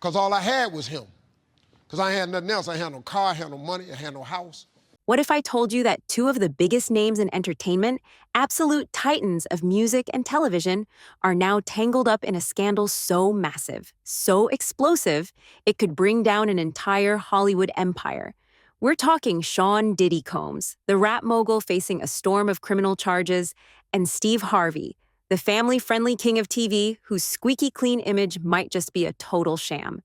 because all I had was him. Because I had nothing else. I had no car, I had no money, I had no house. What if I told you that two of the biggest names in entertainment, absolute titans of music and television, are now tangled up in a scandal so massive, so explosive, it could bring down an entire Hollywood empire? We're talking Sean Diddy Combs, the rap mogul facing a storm of criminal charges, and Steve Harvey, the family-friendly king of TV whose squeaky-clean image might just be a total sham.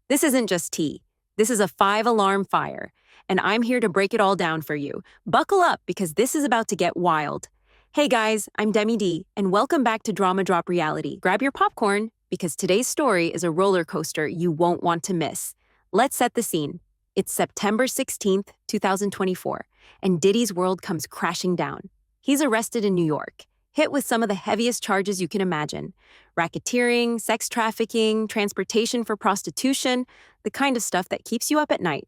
This isn't just tea. This is a 5-alarm fire, and I'm here to break it all down for you. Buckle up, because this is about to get wild. Hey guys, I'm Demi D, and welcome back to Drama Drop Reality. Grab your popcorn, because today's story is a roller coaster you won't want to miss. Let's set the scene. It's September 16th, 2024, and Diddy's world comes crashing down. He's arrested in New York, hit with some of the heaviest charges you can imagine: racketeering, sex trafficking, transportation for prostitution, the kind of stuff that keeps you up at night.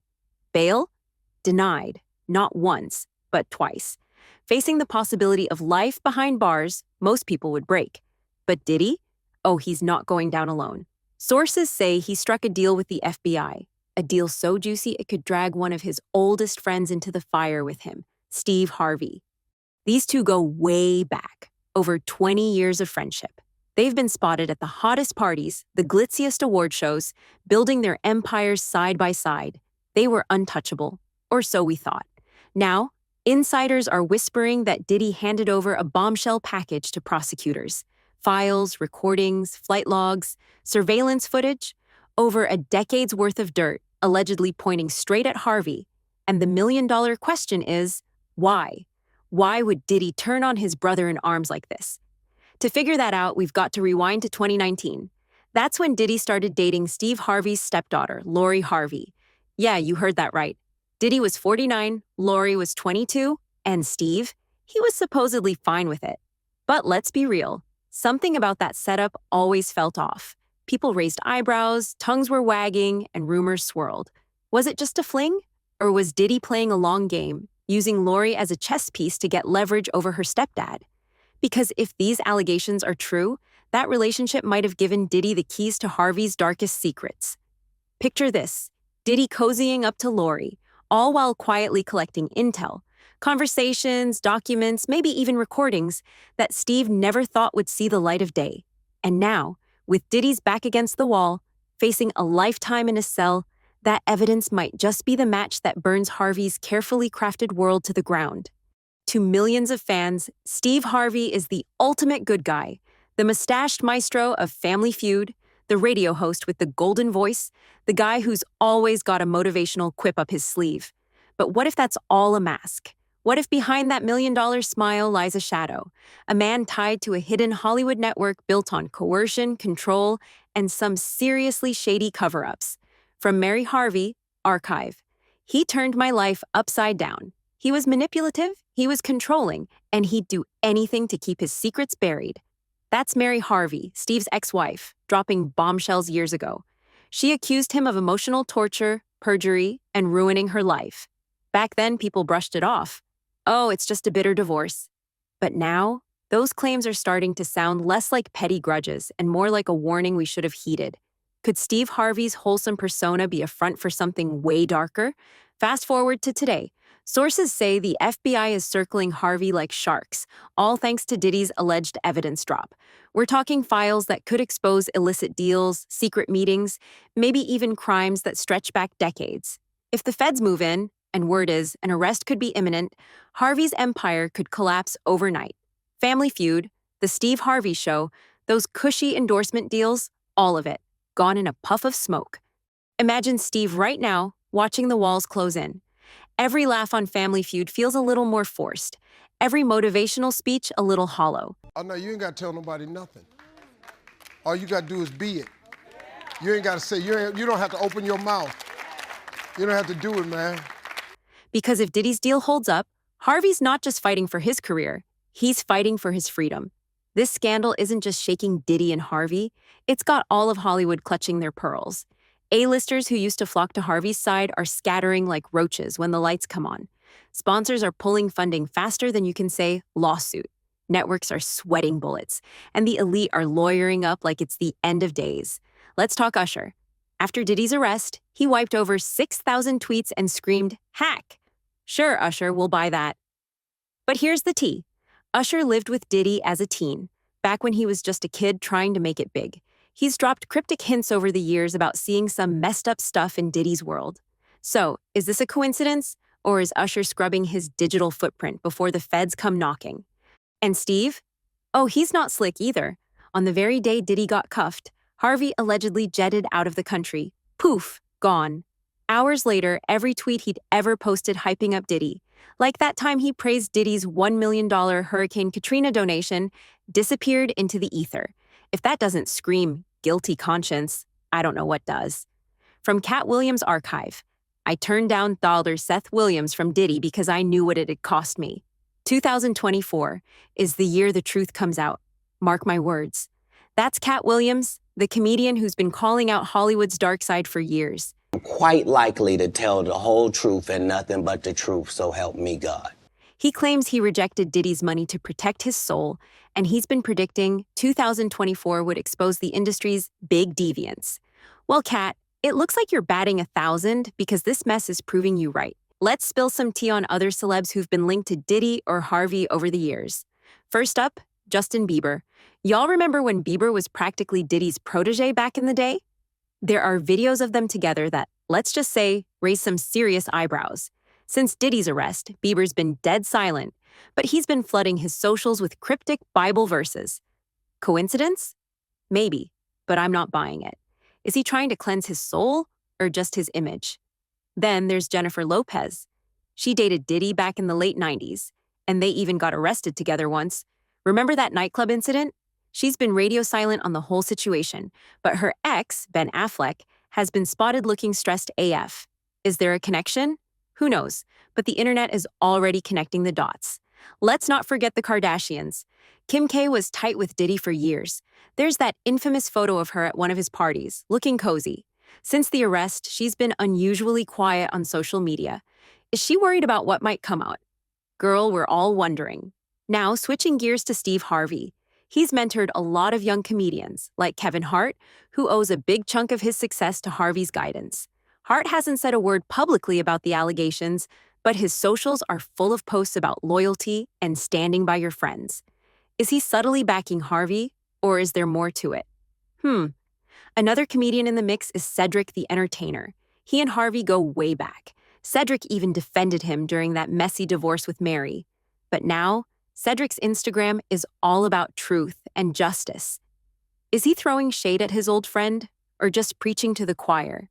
Bail? Denied, not once, but twice. Facing the possibility of life behind bars, most people would break. But Diddy? Oh, he's not going down alone. Sources say he struck a deal with the FBI, a deal so juicy it could drag one of his oldest friends into the fire with him, Steve Harvey. These two go way back, over 20 years of friendship. They've been spotted at the hottest parties, the glitziest award shows, building their empires side by side. They were untouchable, or so we thought. Now, insiders are whispering that Diddy handed over a bombshell package to prosecutors. Files, recordings, flight logs, surveillance footage, over a decade's worth of dirt, allegedly pointing straight at Harvey. And the million-dollar question is, why? Why would Diddy turn on his brother-in-arms like this? To figure that out, we've got to rewind to 2019. That's when Diddy started dating Steve Harvey's stepdaughter, Lori Harvey. Yeah, you heard that right. Diddy was 49, Lori was 22, and Steve, he was supposedly fine with it. But let's be real, something about that setup always felt off. People raised eyebrows, tongues were wagging, and rumors swirled. Was it just a fling? Or was Diddy playing a long game, using Lori as a chess piece to get leverage over her stepdad? Because if these allegations are true, that relationship might have given Diddy the keys to Harvey's darkest secrets. Picture this: Diddy cozying up to Lori, all while quietly collecting intel, conversations, documents, maybe even recordings that Steve never thought would see the light of day. And now, with Diddy's back against the wall, facing a lifetime in a cell, that evidence might just be the match that burns Harvey's carefully crafted world to the ground. To millions of fans, Steve Harvey is the ultimate good guy, the mustached maestro of Family Feud, the radio host with the golden voice, the guy who's always got a motivational quip up his sleeve. But what if that's all a mask? What if behind that million-dollar smile lies a shadow, a man tied to a hidden Hollywood network built on coercion, control, and some seriously shady cover-ups? From Mary Harvey, Archive: "He turned my life upside down. He was manipulative, he was controlling, and he'd do anything to keep his secrets buried." That's Mary Harvey, Steve's ex-wife, dropping bombshells years ago. She accused him of emotional torture, perjury, and ruining her life. Back then, people brushed it off. Oh, it's just a bitter divorce. But now, those claims are starting to sound less like petty grudges and more like a warning we should have heeded. Could Steve Harvey's wholesome persona be a front for something way darker? Fast forward to today. Sources say the FBI is circling Harvey like sharks, all thanks to Diddy's alleged evidence drop. We're talking files that could expose illicit deals, secret meetings, maybe even crimes that stretch back decades. If the feds move in, and word is an arrest could be imminent, Harvey's empire could collapse overnight. Family Feud, The Steve Harvey Show, those cushy endorsement deals, all of it, gone in a puff of smoke. Imagine Steve right now, watching the walls close in. Every laugh on Family Feud feels a little more forced. Every motivational speech a little hollow. Oh no, you ain't gotta tell nobody nothing. All you gotta do is be it. You ain't gotta say, you don't have to open your mouth. You don't have to do it, man. Because if Diddy's deal holds up, Harvey's not just fighting for his career, he's fighting for his freedom. This scandal isn't just shaking Diddy and Harvey, it's got all of Hollywood clutching their pearls. A-listers who used to flock to Harvey's side are scattering like roaches when the lights come on. Sponsors are pulling funding faster than you can say lawsuit. Networks are sweating bullets, and the elite are lawyering up like it's the end of days. Let's talk Usher. After Diddy's arrest, he wiped over 6,000 tweets and screamed, "Hack!" Sure, Usher, we'll buy that. But here's the tea. Usher lived with Diddy as a teen, back when he was just a kid trying to make it big. He's dropped cryptic hints over the years about seeing some messed up stuff in Diddy's world. So, is this a coincidence? Or is Usher scrubbing his digital footprint before the feds come knocking? And Steve? Oh, he's not slick either. On the very day Diddy got cuffed, Harvey allegedly jetted out of the country. Poof, gone. Hours later, every tweet he'd ever posted hyping up Diddy, like that time he praised Diddy's $1 million Hurricane Katrina donation, disappeared into the ether. If that doesn't scream guilty conscience, I don't know what does. From Cat Williams' archive, I turned down Thalder Seth Williams from Diddy because I knew what it had cost me. 2024 is the year the truth comes out. Mark my words. That's Cat Williams, the comedian who's been calling out Hollywood's dark side for years. I'm quite likely to tell the whole truth and nothing but the truth, so help me God. He claims he rejected Diddy's money to protect his soul, and he's been predicting 2024 would expose the industry's big deviants. Well, Cat, it looks like you're batting 1,000 because this mess is proving you right. Let's spill some tea on other celebs who've been linked to Diddy or Harvey over the years. First up, Justin Bieber. Y'all remember when Bieber was practically Diddy's protege back in the day? There are videos of them together that, let's just say, raise some serious eyebrows. Since Diddy's arrest, Bieber's been dead silent, but he's been flooding his socials with cryptic Bible verses. Coincidence? Maybe, but I'm not buying it. Is he trying to cleanse his soul or just his image? Then there's Jennifer Lopez. She dated Diddy back in the late 90s, and they even got arrested together once. Remember that nightclub incident? She's been radio silent on the whole situation, but her ex, Ben Affleck, has been spotted looking stressed AF. Is there a connection? Who knows, but the internet is already connecting the dots. Let's not forget the Kardashians. Kim K was tight with Diddy for years. There's that infamous photo of her at one of his parties, looking cozy. Since the arrest, she's been unusually quiet on social media. Is she worried about what might come out? Girl, we're all wondering. Now, switching gears to Steve Harvey. He's mentored a lot of young comedians, like Kevin Hart, who owes a big chunk of his success to Harvey's guidance. Hart hasn't said a word publicly about the allegations, but his socials are full of posts about loyalty and standing by your friends. Is he subtly backing Harvey, or is there more to it? Another comedian in the mix is Cedric the Entertainer. He and Harvey go way back. Cedric even defended him during that messy divorce with Mary. But now, Cedric's Instagram is all about truth and justice. Is he throwing shade at his old friend, or just preaching to the choir?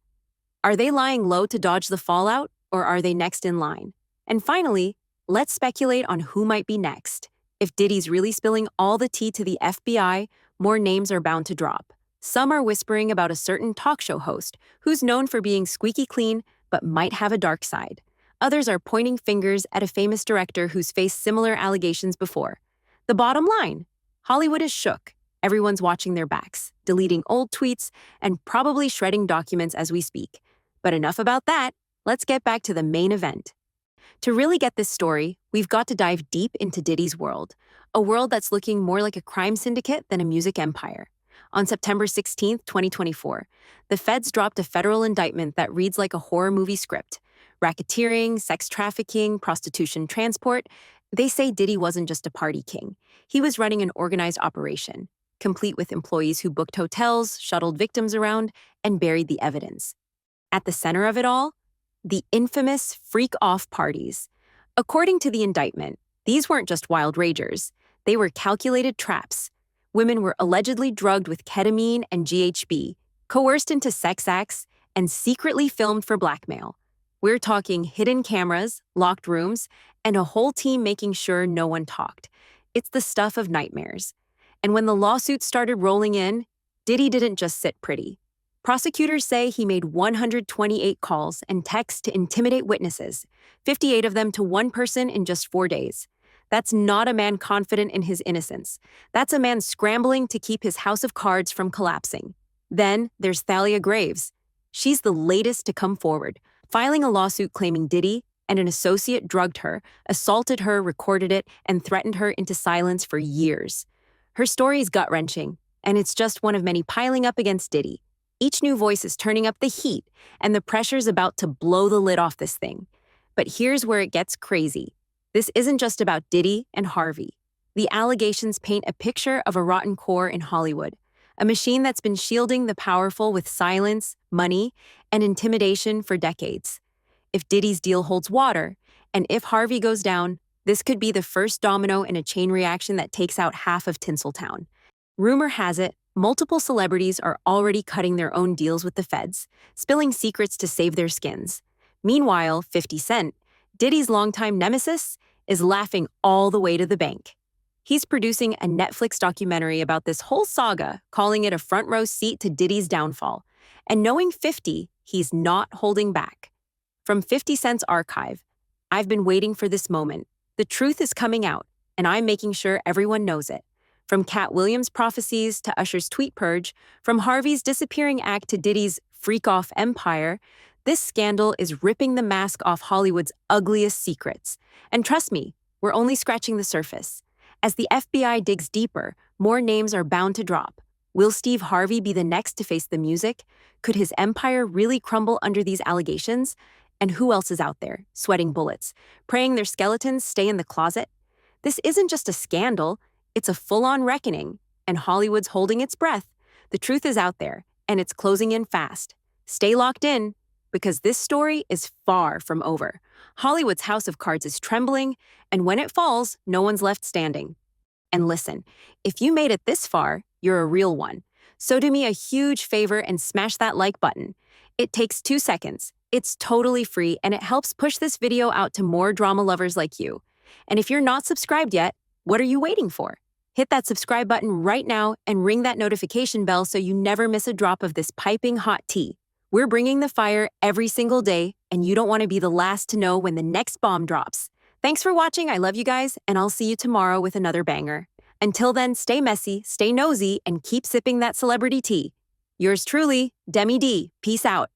Are they lying low to dodge the fallout, or are they next in line? And finally, let's speculate on who might be next. If Diddy's really spilling all the tea to the FBI, more names are bound to drop. Some are whispering about a certain talk show host who's known for being squeaky clean but might have a dark side. Others are pointing fingers at a famous director who's faced similar allegations before. The bottom line, Hollywood is shook. Everyone's watching their backs, deleting old tweets, and probably shredding documents as we speak. But enough about that. Let's get back to the main event. To really get this story, we've got to dive deep into Diddy's world, a world that's looking more like a crime syndicate than a music empire. On September 16, 2024, the feds dropped a federal indictment that reads like a horror movie script. Racketeering, sex trafficking, prostitution, transport. They say Diddy wasn't just a party king. He was running an organized operation, complete with employees who booked hotels, shuttled victims around, and buried the evidence. At the center of it all, the infamous freak-off parties. According to the indictment, these weren't just wild ragers. They were calculated traps. Women were allegedly drugged with ketamine and GHB, coerced into sex acts, and secretly filmed for blackmail. We're talking hidden cameras, locked rooms, and a whole team making sure no one talked. It's the stuff of nightmares. And when the lawsuits started rolling in, Diddy didn't just sit pretty. Prosecutors say he made 128 calls and texts to intimidate witnesses, 58 of them to one person in just 4 days. That's not a man confident in his innocence. That's a man scrambling to keep his house of cards from collapsing. Then there's Thalia Graves. She's the latest to come forward, filing a lawsuit claiming Diddy and an associate drugged her, assaulted her, recorded it, and threatened her into silence for years. Her story is gut-wrenching, and it's just one of many piling up against Diddy. Each new voice is turning up the heat, and the pressure's about to blow the lid off this thing. But here's where it gets crazy. This isn't just about Diddy and Harvey. The allegations paint a picture of a rotten core in Hollywood, a machine that's been shielding the powerful with silence, money, and intimidation for decades. If Diddy's deal holds water, and if Harvey goes down, this could be the first domino in a chain reaction that takes out half of Tinseltown. Rumor has it, multiple celebrities are already cutting their own deals with the feds, spilling secrets to save their skins. Meanwhile, 50 Cent, Diddy's longtime nemesis, is laughing all the way to the bank. He's producing a Netflix documentary about this whole saga, calling it a front row seat to Diddy's downfall. And knowing 50, he's not holding back. From 50 Cent's archive, I've been waiting for this moment. The truth is coming out, and I'm making sure everyone knows it. From Cat Williams' prophecies to Usher's tweet purge, from Harvey's disappearing act to Diddy's freak-off empire, this scandal is ripping the mask off Hollywood's ugliest secrets. And trust me, we're only scratching the surface. As the FBI digs deeper, more names are bound to drop. Will Steve Harvey be the next to face the music? Could his empire really crumble under these allegations? And who else is out there, sweating bullets, praying their skeletons stay in the closet? This isn't just a scandal, it's a full-on reckoning, and Hollywood's holding its breath. The truth is out there, and it's closing in fast. Stay locked in, because this story is far from over. Hollywood's house of cards is trembling, and when it falls, no one's left standing. And listen, if you made it this far, you're a real one. So do me a huge favor and smash that like button. It takes 2 seconds. It's totally free, and it helps push this video out to more drama lovers like you. And if you're not subscribed yet, what are you waiting for? Hit that subscribe button right now and ring that notification bell so you never miss a drop of this piping hot tea. We're bringing the fire every single day, and you don't want to be the last to know when the next bomb drops. Thanks for watching. I love you guys, and I'll see you tomorrow with another banger. Until then, stay messy, stay nosy, and keep sipping that celebrity tea. Yours truly, Demi D. Peace out.